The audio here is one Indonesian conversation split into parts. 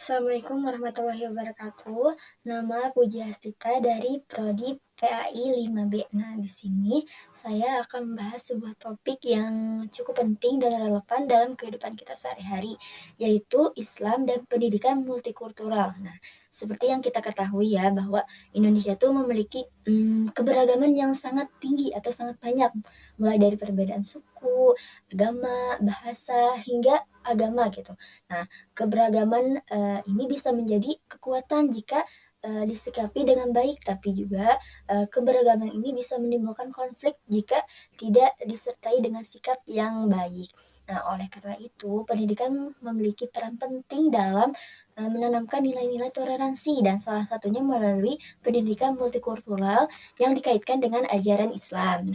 Assalamualaikum warahmatullahi wabarakatuh. Nama Pujiastita dari Prodi PAI 5B. Nah, di sini saya akan membahas sebuah topik yang cukup penting dan relevan dalam kehidupan kita sehari-hari, yaitu Islam dan pendidikan multikultural. Nah, seperti yang kita ketahui ya, bahwa Indonesia tuh memiliki keberagaman yang sangat tinggi atau sangat banyak, mulai dari perbedaan suku, agama, bahasa, hingga agama gitu. Nah, keberagaman, ini bisa menjadi kekuatan jika, disikapi dengan baik, tapi juga, keberagaman ini bisa menimbulkan konflik jika tidak disertai dengan sikap yang baik. Nah, oleh karena itu, pendidikan memiliki peran penting dalam, menanamkan nilai-nilai toleransi dan salah satunya melalui pendidikan multikultural yang dikaitkan dengan ajaran Islam.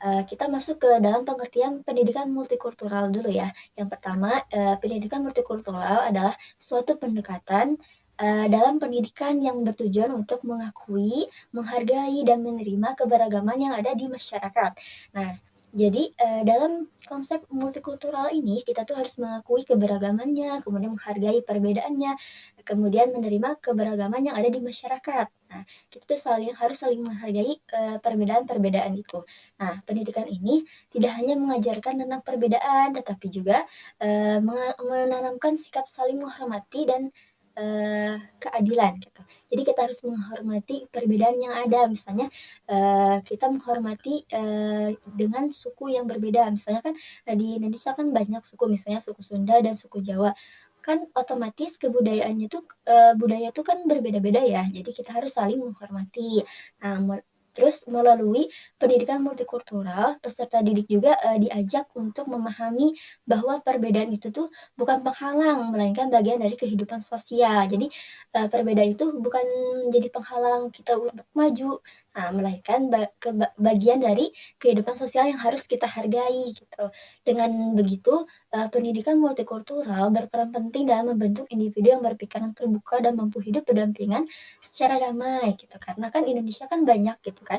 Kita masuk ke dalam pengertian pendidikan multikultural dulu ya. Yang pertama, pendidikan multikultural adalah suatu pendekatan, dalam pendidikan yang bertujuan untuk mengakui, menghargai, dan menerima keberagaman yang ada di masyarakat. Nah, jadi, dalam konsep multikultural ini kita tuh harus mengakui keberagamannya, kemudian menghargai perbedaannya, kemudian menerima keberagaman yang ada di masyarakat. Nah, kita tuh harus saling menghargai, perbedaan-perbedaan itu. Nah, pendidikan ini tidak hanya mengajarkan tentang perbedaan, tetapi juga, menanamkan sikap saling menghormati dan, keadilan gitu. Jadi kita harus menghormati perbedaan yang ada, misalnya, kita menghormati, dengan suku yang berbeda. Misalnya kan, di Indonesia kan banyak suku, misalnya suku Sunda dan suku Jawa. Kan otomatis kebudayaannya tuh, budaya tuh kan berbeda-beda ya, jadi kita harus saling menghormati. Nah, terus melalui pendidikan multikultural, peserta didik juga, diajak untuk memahami bahwa perbedaan itu tuh bukan penghalang, melainkan bagian dari kehidupan sosial. Jadi, perbedaan itu bukan jadi penghalang kita untuk maju, melainkan bagian dari kehidupan sosial yang harus kita hargai, gitu. Dengan begitu, pendidikan multikultural berperan penting dalam membentuk individu yang berpikiran terbuka dan mampu hidup berdampingan secara damai, gitu. Karena kan Indonesia kan banyak gitu kan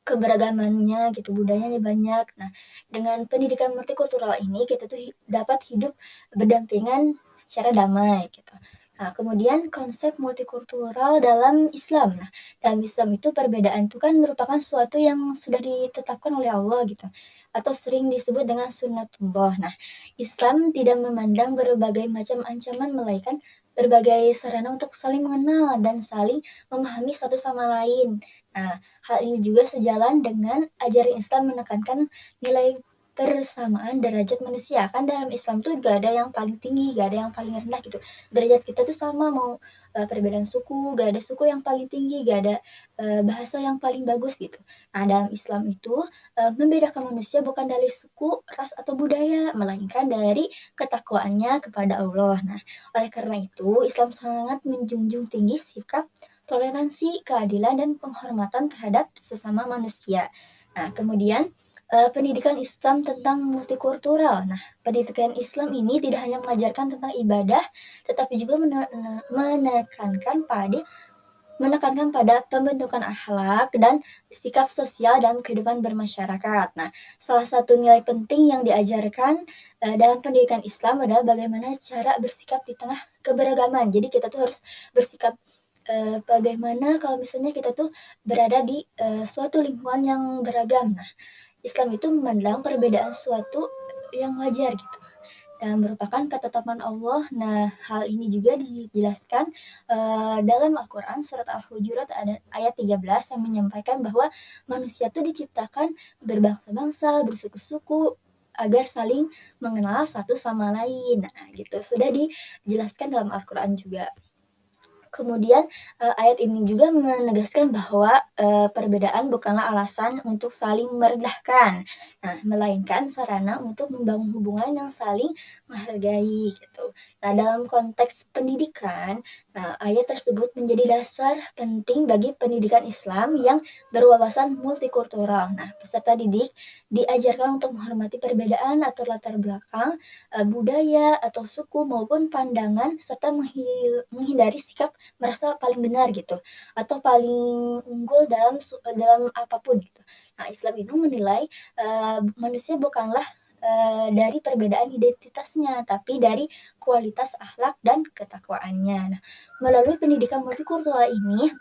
keberagamannya gitu, budayanya banyak. Nah, dengan pendidikan multikultural ini kita tuh dapat hidup berdampingan secara damai gitu. Nah, kemudian konsep multikultural dalam Islam. Nah, dalam Islam itu perbedaan itu kan merupakan suatu yang sudah ditetapkan oleh Allah gitu, atau sering disebut dengan sunnatullah. Nah, Islam tidak memandang berbagai macam ancaman, melainkan berbagai sarana untuk saling mengenal dan saling memahami satu sama lain. Nah, hal ini juga sejalan dengan ajaran Islam menekankan nilai persamaan derajat manusia. Kan dalam Islam tuh gak ada yang paling tinggi, gak ada yang paling rendah gitu. Derajat kita tuh sama, mau, perbedaan suku, gak ada suku yang paling tinggi, gak ada, bahasa yang paling bagus gitu. Nah, dalam Islam itu, membedakan manusia bukan dari suku, ras, atau budaya, melainkan dari ketakwaannya kepada Allah. Nah, oleh karena itu Islam sangat menjunjung tinggi sikap toleransi, keadilan, dan penghormatan terhadap sesama manusia. Nah, kemudian, pendidikan Islam tentang multikultural. Nah, pendidikan Islam ini tidak hanya mengajarkan tentang ibadah, tetapi juga menekankan pada pembentukan akhlak dan sikap sosial dalam kehidupan bermasyarakat. Nah, salah satu nilai penting yang diajarkan, dalam pendidikan Islam adalah bagaimana cara bersikap di tengah keberagaman. Jadi kita tuh harus bersikap, bagaimana kalau misalnya kita tuh berada di, suatu lingkungan yang beragam. Nah, Islam itu memandang perbedaan suatu yang wajar gitu dan merupakan ketetapan Allah. Nah, hal ini juga dijelaskan, dalam Al-Quran surat Al-Hujurat ada ayat 13 yang menyampaikan bahwa manusia itu diciptakan berbangsa-bangsa, bersuku-suku, agar saling mengenal satu sama lain. Nah, gitu. Sudah dijelaskan dalam Al-Quran juga. Kemudian, ayat ini juga menegaskan bahwa, perbedaan bukanlah alasan untuk saling merendahkan. Nah, melainkan sarana untuk membangun hubungan yang saling menghargai gitu. Nah, dalam konteks pendidikan, nah ayat tersebut menjadi dasar penting bagi pendidikan Islam yang berwawasan multikultural. Nah, peserta didik diajarkan untuk menghormati perbedaan atau latar belakang, budaya atau suku maupun pandangan serta menghindari sikap merasa paling benar gitu, atau paling unggul dalam apapun gitu. Nah, Islam itu menilai, manusia bukanlah, dari perbedaan identitasnya, tapi dari kualitas akhlak dan ketakwaannya. Nah, melalui pendidikan multikultural ini,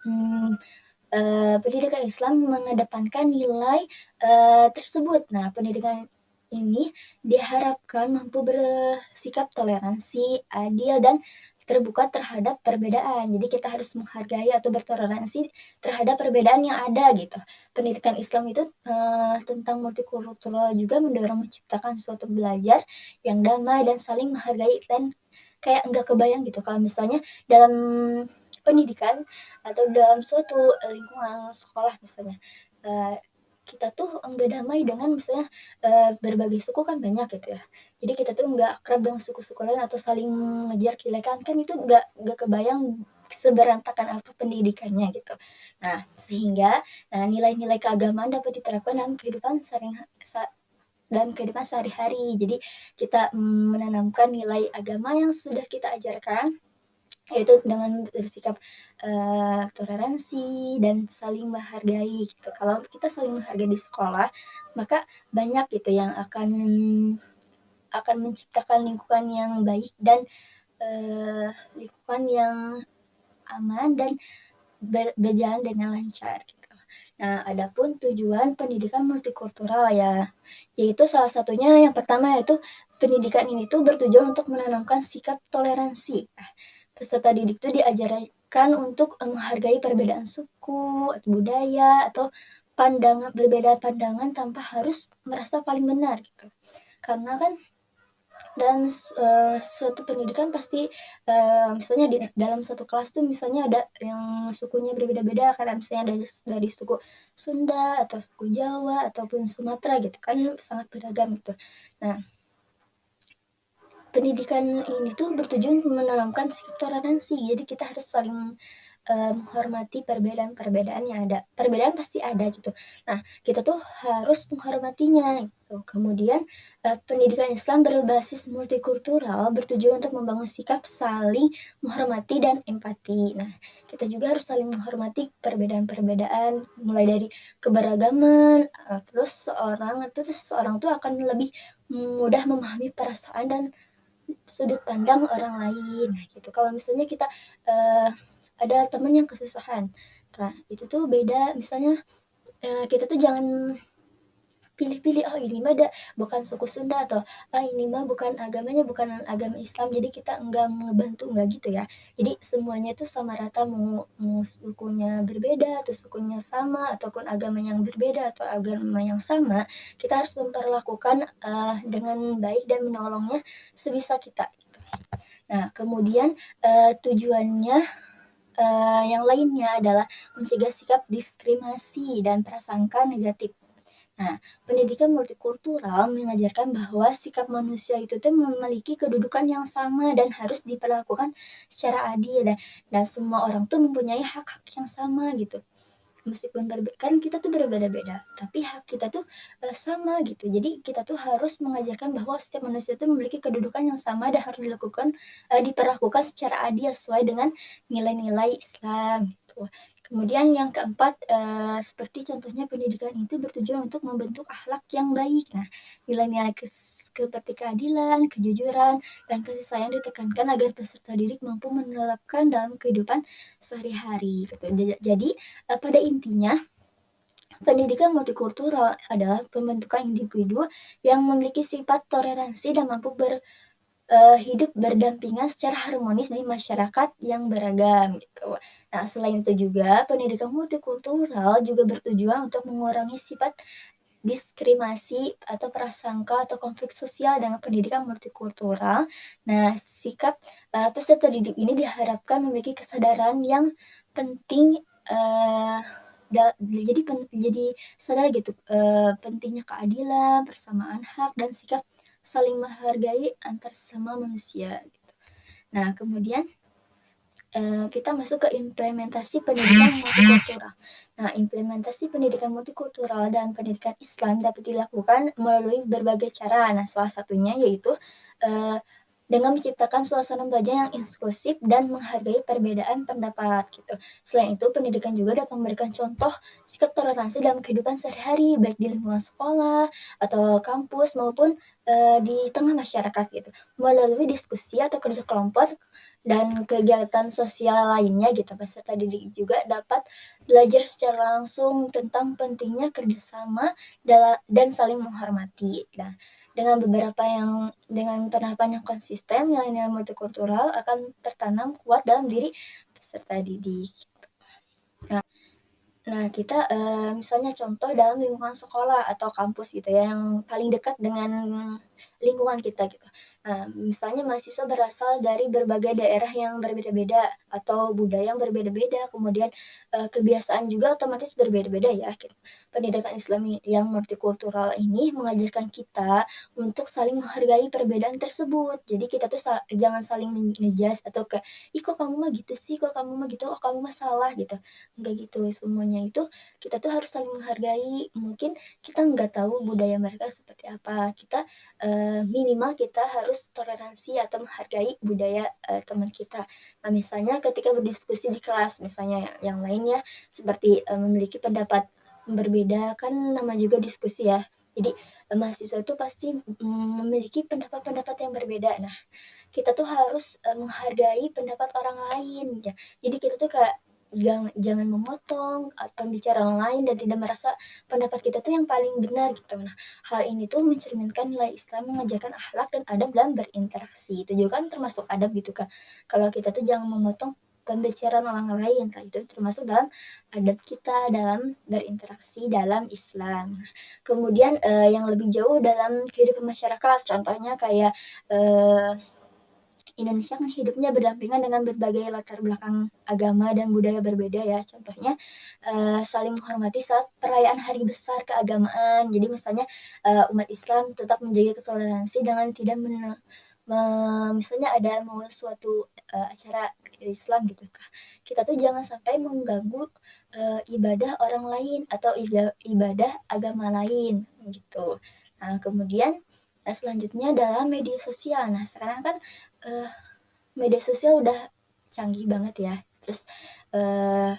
pendidikan Islam mengedepankan nilai tersebut. Nah, pendidikan ini diharapkan mampu bersikap toleransi, adil, dan terbuka terhadap perbedaan. Jadi kita harus menghargai atau bertoleransi terhadap perbedaan yang ada gitu. Pendidikan Islam itu tentang multikultural juga mendorong menciptakan suatu belajar yang damai dan saling menghargai, dan kayak nggak kebayang gitu kalau misalnya dalam pendidikan atau dalam suatu lingkungan sekolah misalnya, kita tuh nggak damai dengan misalnya berbagai suku kan banyak gitu ya. Jadi kita tuh nggak akrab dengan suku-suku lain atau saling ngejar kilekan, kan itu nggak kebayang seberantakan apa pendidikannya gitu. Nah, sehingga nilai-nilai keagamaan dapat diterapkan dalam kehidupan sehari-hari. Jadi kita menanamkan nilai agama yang sudah kita ajarkan, yaitu dengan bersikap toleransi dan saling menghargai gitu. Kalau kita saling menghargai di sekolah, maka banyak gitu yang akan menciptakan lingkungan yang baik dan lingkungan yang aman dan berjalan dengan lancar gitu. Nah, adapun tujuan pendidikan multikultural ya, yaitu salah satunya yang pertama yaitu pendidikan ini tuh bertujuan untuk menanamkan sikap toleransi. Peserta didik itu diajarkan untuk menghargai perbedaan suku, budaya, atau berbeda pandangan tanpa harus merasa paling benar gitu. Karena kan dalam suatu pendidikan pasti misalnya di dalam satu kelas tuh misalnya ada yang sukunya berbeda-beda, karena misalnya dari suku Sunda atau suku Jawa ataupun Sumatera gitu kan, sangat beragam gitu. Nah, pendidikan ini tuh bertujuan menanamkan sikap toleransi. Jadi kita harus saling menghormati perbedaan-perbedaan yang ada. Perbedaan pasti ada gitu. Nah, kita tuh harus menghormatinya gitu. Kemudian pendidikan Islam berbasis multikultural bertujuan untuk membangun sikap saling menghormati dan empati. Nah, kita juga harus saling menghormati perbedaan-perbedaan, mulai dari keberagaman, terus seorang tuh akan lebih mudah memahami perasaan dan sudut pandang orang lain. Nah, gitu. Kalau misalnya kita ada temen yang kesusahan, nah itu tuh beda. Misalnya kita tuh jangan pilih-pilih, oh ini mah bukan suku Sunda, atau ini mah bukan agamanya bukan agama Islam, jadi kita enggak ngebantu, enggak gitu ya. Jadi semuanya tuh sama rata, mau sukunya berbeda atau sukunya sama ataupun agama yang berbeda atau agama yang sama, kita harus memperlakukan dengan baik dan menolongnya sebisa kita gitu. Nah, kemudian tujuannya yang lainnya adalah mencegah sikap diskriminasi dan prasangka negatif. Nah, pendidikan multikultural mengajarkan bahwa sikap manusia itu tuh memiliki kedudukan yang sama dan harus diperlakukan secara adil, dan semua orang tuh mempunyai hak-hak yang sama gitu. Meskipun kan kita tuh berbeda-beda, tapi hak kita tuh sama gitu. Jadi kita tuh harus mengajarkan bahwa setiap manusia tuh memiliki kedudukan yang sama dan harus diperlakukan secara adil sesuai dengan nilai-nilai Islam gitu. Kemudian yang keempat, seperti contohnya pendidikan itu bertujuan untuk membentuk akhlak yang baik. Nah, nilai-nilai seperti keadilan, kejujuran, dan kasih sayang ditekankan agar peserta didik mampu menerapkan dalam kehidupan sehari-hari gitu. Jadi pada intinya pendidikan multikultural adalah pembentukan individu yang memiliki sifat toleransi dan mampu hidup berdampingan secara harmonis di masyarakat yang beragam gitu. Nah, selain itu juga pendidikan multikultural juga bertujuan untuk mengurangi sifat diskriminasi atau prasangka atau konflik sosial dengan pendidikan multikultural. Nah, sikap peserta didik ini diharapkan memiliki kesadaran yang penting, jadi sadar gitu pentingnya keadilan, persamaan hak, dan sikap saling menghargai antar sesama manusia gitu. Nah, kemudian kita masuk ke implementasi pendidikan multikultural. Nah, implementasi pendidikan multikultural dan pendidikan Islam dapat dilakukan melalui berbagai cara. Nah, salah satunya yaitu dengan menciptakan suasana belajar yang inklusif dan menghargai perbedaan pendapat gitu. Selain itu, pendidikan juga dapat memberikan contoh sikap toleransi dalam kehidupan sehari-hari, baik di lingkungan sekolah atau kampus maupun di tengah masyarakat gitu. Melalui diskusi atau kerja kelompok dan kegiatan sosial lainnya gitu, peserta didik juga dapat belajar secara langsung tentang pentingnya kerjasama dan saling menghormati. Nah, dengan penerapan yang konsisten, nilai-nilai multikultural akan tertanam kuat dalam diri peserta didik. Nah, kita, misalnya contoh dalam lingkungan sekolah atau kampus gitu ya, yang paling dekat dengan lingkungan kita gitu. Nah, misalnya mahasiswa berasal dari berbagai daerah yang berbeda-beda atau budaya yang berbeda-beda, kemudian, kebiasaan juga otomatis berbeda-beda ya gitu. Pendidikan Islami yang multikultural ini mengajarkan kita untuk saling menghargai perbedaan tersebut. Jadi kita tuh jangan saling atau kayak, "Ih, kok kamu mah gitu sih? Kok kamu mah gitu? Oh, kamu mah salah," gitu. Enggak gitu, semuanya itu kita tuh harus saling menghargai. Mungkin kita nggak tahu budaya mereka seperti apa, kita, minimal kita harus toleransi atau menghargai budaya, teman kita. Nah, misalnya ketika berdiskusi di kelas, misalnya yang lainnya seperti, memiliki pendapat berbeda, kan nama juga diskusi ya. Jadi, mahasiswa itu pasti, memiliki pendapat-pendapat yang berbeda. Nah, kita tuh harus, menghargai pendapat orang lain ya. Jadi kita tuh kayak jangan memotong pembicaraan orang lain dan tidak merasa pendapat kita tuh yang paling benar gitu. Nah, hal ini tuh mencerminkan nilai Islam mengajarkan akhlak dan adab dalam berinteraksi. Itu juga kan termasuk adab gitu, Kak. Kalau kita tuh jangan memotong pembicaraan orang lain, nah itu termasuk dalam adab kita dalam berinteraksi dalam Islam. Nah, kemudian, yang lebih jauh dalam kehidupan masyarakat, contohnya kayak, eee Indonesia kan hidupnya berdampingan dengan berbagai latar belakang agama dan budaya berbeda ya. Contohnya, saling menghormati saat perayaan hari besar keagamaan. Jadi misalnya, umat Islam tetap menjaga toleransi dengan tidak misalnya ada mau suatu, acara Islam gitu kita tuh jangan sampai mengganggu, ibadah orang lain atau ibadah agama lain, gitu. Nah, kemudian, selanjutnya dalam media sosial. Nah, sekarang kan, eee media sosial udah canggih banget ya, terus, eee,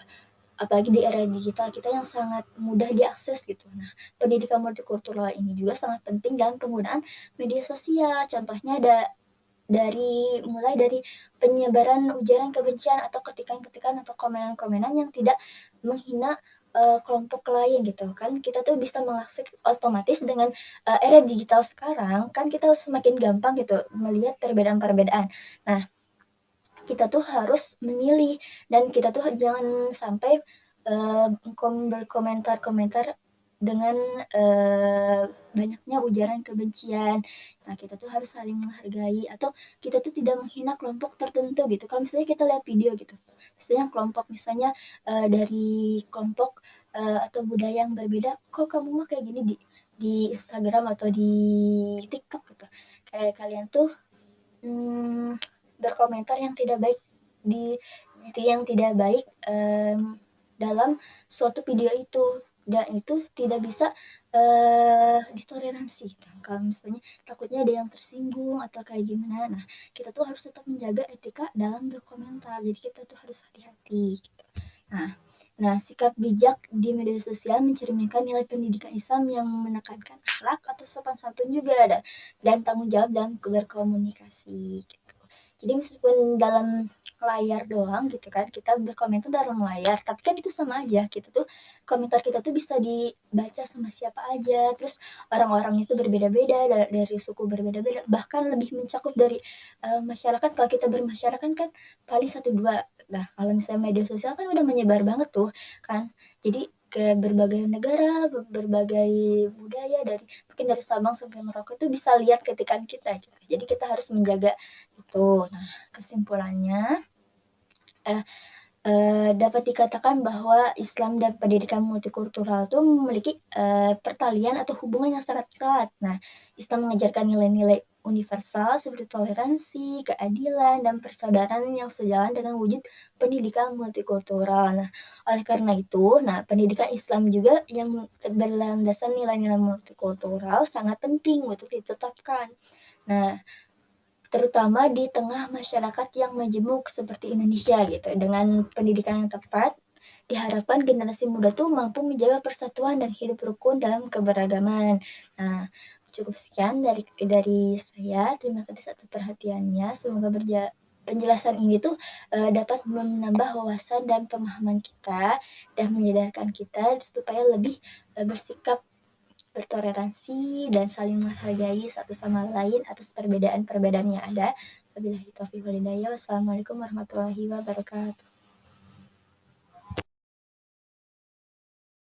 apalagi di era digital kita yang sangat mudah diakses gitu. Nah, pendidikan multikultural ini juga sangat penting dalam penggunaan media sosial. Contohnya mulai dari penyebaran ujaran kebencian atau ketikan-ketikan atau komenan-komenan yang tidak menghina, kelompok lain gitu kan. Kita tuh bisa mengakses otomatis dengan, era digital sekarang kan kita semakin gampang gitu melihat perbedaan-perbedaan. Nah, kita tuh harus memilih dan kita tuh jangan sampai, eee, berkomentar-komentar dengan, banyaknya ujaran kebencian. Nah, kita tuh harus saling menghargai atau kita tuh tidak menghina kelompok tertentu gitu. Kalau misalnya kita lihat video gitu, misalnya kelompok misalnya, dari kelompok, atau budaya yang berbeda, "Kok kamu mah kayak gini?" Di Instagram atau di TikTok gitu. Kayak kalian tuh berkomentar yang tidak baik di yang tidak baik, dalam suatu video itu, dan itu tidak bisa, ditoleransi kan. Kalau misalnya takutnya ada yang tersinggung atau kayak gimana. Nah, kita tuh harus tetap menjaga etika dalam berkomentar, jadi kita tuh harus hati-hati gitu. Nah nah, sikap bijak di media sosial mencerminkan nilai pendidikan Islam yang menekankan akhlak atau sopan santun juga dan tanggung jawab dalam berkomunikasi gitu. Jadi meskipun dalam layar doang gitu kan, kita berkomentar dalam layar, tapi kan itu sama aja, kita tuh komentar kita tuh bisa dibaca sama siapa aja, terus orang-orangnya itu berbeda-beda, dari suku berbeda-beda, bahkan lebih mencakup dari, masyarakat. Kalau kita bermasyarakat kan paling satu 2. Nah, kalau misalnya media sosial kan udah menyebar banget tuh kan. Jadi ke berbagai negara, berbagai budaya, mungkin dari Sabang sampai Merauke tuh bisa lihat ketikan kita gitu. Jadi kita harus menjaga itu. Nah, kesimpulannya, eh, dapat dikatakan bahwa Islam dan pendidikan multikultural itu memiliki, pertalian atau hubungan yang sangat erat. Nah, Islam mengajarkan nilai-nilai universal seperti toleransi, keadilan, dan persaudaraan yang sejalan dengan wujud pendidikan multikultural. Nah, oleh karena itu, pendidikan Islam juga yang berlandaskan nilai-nilai multikultural sangat penting untuk ditetapkan. Nah, terutama di tengah masyarakat yang majemuk seperti Indonesia gitu. Dengan pendidikan yang tepat, diharapkan generasi muda tuh mampu menjaga persatuan dan hidup rukun dalam keberagaman. Nah, cukup sekian dari saya. Terima kasih atas perhatiannya. Semoga penjelasan ini tuh dapat menambah wawasan dan pemahaman kita dan menyadarkan kita supaya lebih bersikap bertoleransi dan saling menghargai satu sama lain atas perbedaan-perbedaan yang ada. Wabillahi taufiq wal hidayah. Wassalamualaikum warahmatullahi wabarakatuh.